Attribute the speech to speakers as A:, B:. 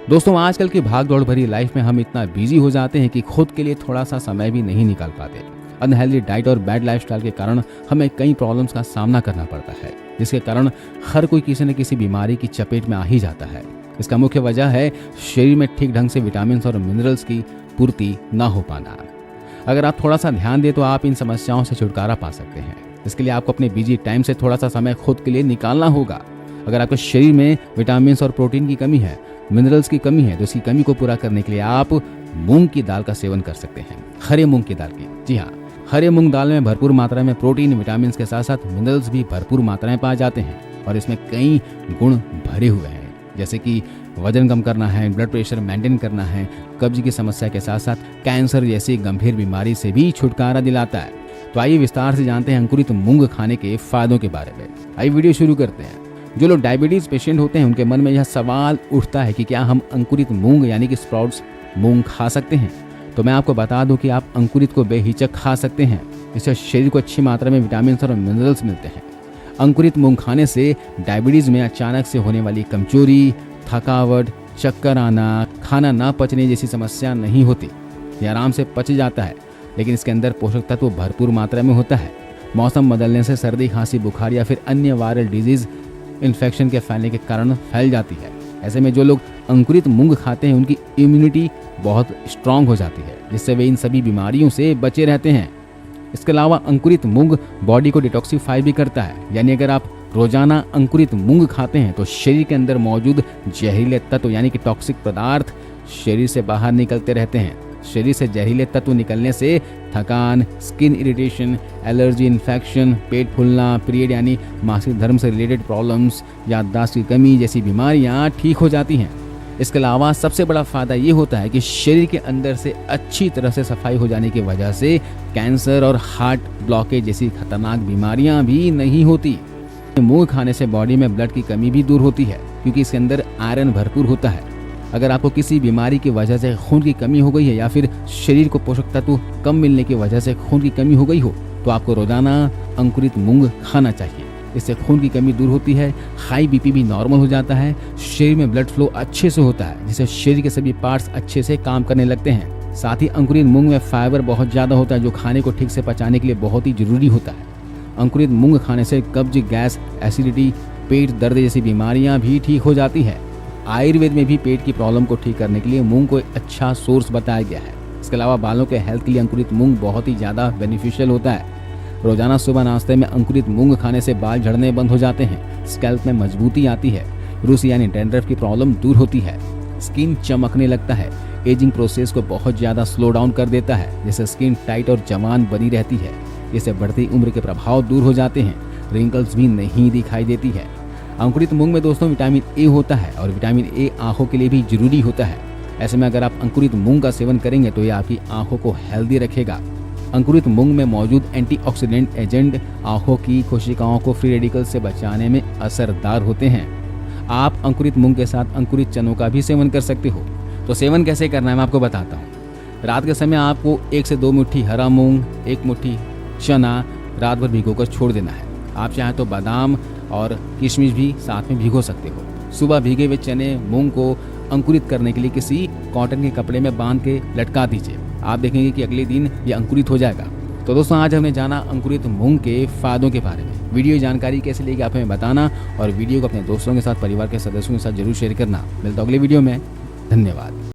A: दोस्तों, आजकल की भाग दौड़ भरी लाइफ में हम इतना बिजी हो जाते हैं कि खुद के लिए थोड़ा सा समय भी नहीं निकाल पाते। अनहेल्दी डाइट और बैड लाइफस्टाइल के कारण हमें कई प्रॉब्लम्स का सामना करना पड़ता है, जिसके कारण हर कोई किसी न किसी बीमारी की चपेट में आ ही जाता है। इसका मुख्य वजह है शरीर में ठीक ढंग से विटामिन और मिनरल्स की पूर्ति न हो पाना। अगर आप थोड़ा सा ध्यान दें तो आप इन समस्याओं से छुटकारा पा सकते हैं। इसके लिए आपको अपने बिजी टाइम से थोड़ा सा समय खुद के लिए निकालना होगा। अगर आपके शरीर में विटामिन और प्रोटीन की कमी है, मिनरल्स की कमी है, तो इसकी कमी को पूरा करने के लिए आप मूंग की दाल का सेवन कर सकते हैं। हरे मूंग की दाल की, जी हाँ, हरे मूंग दाल में भरपूर मात्रा में प्रोटीन, विटामिन के साथ साथ मिनरल्स भी भरपूर मात्रा में पाए जाते हैं और इसमें कई गुण भरे हुए हैं, जैसे कि वजन कम करना है, ब्लड प्रेशर मेंटेन करना है, कब्ज की समस्या के साथ साथ कैंसर जैसी गंभीर बीमारी से भी छुटकारा दिलाता है। तो आइए विस्तार से जानते हैं अंकुरित मूंग खाने के फायदों के बारे में। आइए वीडियो शुरू करते हैं। जो लोग डायबिटीज पेशेंट होते हैं उनके मन में यह सवाल उठता है कि क्या हम अंकुरित मूंग यानी कि स्प्राउट्स मूंग खा सकते हैं। तो मैं आपको बता दूं कि आप अंकुरित को बेहिचक खा सकते हैं। इससे शरीर को अच्छी मात्रा में विटामिन और मिनरल्स मिलते हैं। अंकुरित मूंग खाने से डायबिटीज में अचानक से होने वाली कमजोरी, थकावट, चक्कर आना, खाना ना पचने जैसी समस्या नहीं होती। ये आराम से पच जाता है, लेकिन इसके अंदर पोषक तत्व भरपूर मात्रा में होता है। मौसम बदलने से सर्दी, खांसी, बुखार या फिर अन्य वायरल डिजीज इन्फेक्शन के फैलने के कारण फैल जाती है। ऐसे में जो लोग अंकुरित मूंग खाते हैं उनकी इम्यूनिटी बहुत स्ट्रांग हो जाती है, जिससे वे इन सभी बीमारियों से बचे रहते हैं। इसके अलावा अंकुरित मूंग बॉडी को डिटॉक्सिफाई भी करता है, यानी अगर आप रोजाना अंकुरित मूंग खाते हैं तो शरीर के अंदर मौजूद जहरीले तत्व यानी कि टॉक्सिक पदार्थ शरीर से बाहर निकलते रहते हैं। शरीर से जहरीले तत्व निकलने से थकान, स्किन इरिटेशन, एलर्जी, इन्फेक्शन, पेट फूलना, पीरियड यानी मासिक धर्म से रिलेटेड प्रॉब्लम्स, याददाश्त की कमी जैसी बीमारियां ठीक हो जाती हैं। इसके अलावा सबसे बड़ा फायदा ये होता है कि शरीर के अंदर से अच्छी तरह से सफाई हो जाने की वजह से कैंसर और हार्ट ब्लॉकेज जैसी खतरनाक बीमारियां भी नहीं होती। मूंग खाने से बॉडी में ब्लड की कमी भी दूर होती है, क्योंकि इसके अंदर आयरन भरपूर होता है। अगर आपको किसी बीमारी की वजह से खून की कमी हो गई है या फिर शरीर को पोषक तत्व कम मिलने की वजह से खून की कमी हो गई हो, तो आपको रोजाना अंकुरित मूंग खाना चाहिए। इससे खून की कमी दूर होती है, हाई बीपी भी नॉर्मल हो जाता है, शरीर में ब्लड फ्लो अच्छे से होता है, जिससे शरीर के सभी पार्ट्स अच्छे से काम करने लगते हैं। साथ ही अंकुरित मूंग में फाइबर बहुत ज्यादा होता है, जो खाने को ठीक से पचाने के लिए बहुत ही जरूरी होता है। अंकुरित मूंग खाने से कब्ज, गैस, एसिडिटी, पेट दर्द जैसी बीमारियां भी ठीक हो जाती है। आयुर्वेद में भी पेट की प्रॉब्लम को ठीक करने के लिए मूंग को एक अच्छा सोर्स बताया गया है। इसके अलावा बालों के हेल्थ के लिए अंकुरित मूंग बहुत ही ज़्यादा बेनिफिशियल होता है। रोजाना सुबह नाश्ते में अंकुरित मूंग खाने से बाल झड़ने बंद हो जाते हैं, स्कैल्प में मजबूती आती है, रूसी यानी डैंड्रफ की प्रॉब्लम दूर होती है, स्किन चमकने लगता है, एजिंग प्रोसेस को बहुत ज़्यादा स्लो डाउन कर देता है, जिससे स्किन टाइट और जवान बनी रहती है। इससे बढ़ती उम्र के प्रभाव दूर हो जाते हैं, रिंकल्स भी नहीं दिखाई देती है। अंकुरित मूंग में दोस्तों विटामिन ए होता है और विटामिन ए आंखों के लिए भी जरूरी होता है। ऐसे में अगर आप अंकुरित मूंग का सेवन करेंगे तो ये आपकी आंखों को हेल्दी रखेगा। अंकुरित मूंग में मौजूद एंटीऑक्सीडेंट एजेंट आंखों की कोशिकाओं को फ्री रेडिकल से बचाने में असरदार होते हैं। आप अंकुरित मूंग के साथ अंकुरित चनों का भी सेवन कर सकते हो। तो सेवन कैसे करना है मैं आपको बताता हूँ। रात के समय आपको 1 से 2 मुट्ठी हरा मूंग, 1 मुट्ठी चना रात भर भिगोकर छोड़ देना है। आप चाहें तो बादाम और किशमिश भी साथ में भिगो सकते हो। सुबह भीगे हुए चने मूंग को अंकुरित करने के लिए किसी कॉटन के कपड़े में बांध के लटका दीजिए। आप देखेंगे कि अगले दिन ये अंकुरित हो जाएगा। तो दोस्तों, आज हमने जाना अंकुरित मूंग के फायदों के बारे में। वीडियो जानकारी कैसे लेगी आप हमें बताना और वीडियो को अपने दोस्तों के साथ, परिवार के सदस्यों के साथ जरूर शेयर करना। मिलता अगले वीडियो में। धन्यवाद।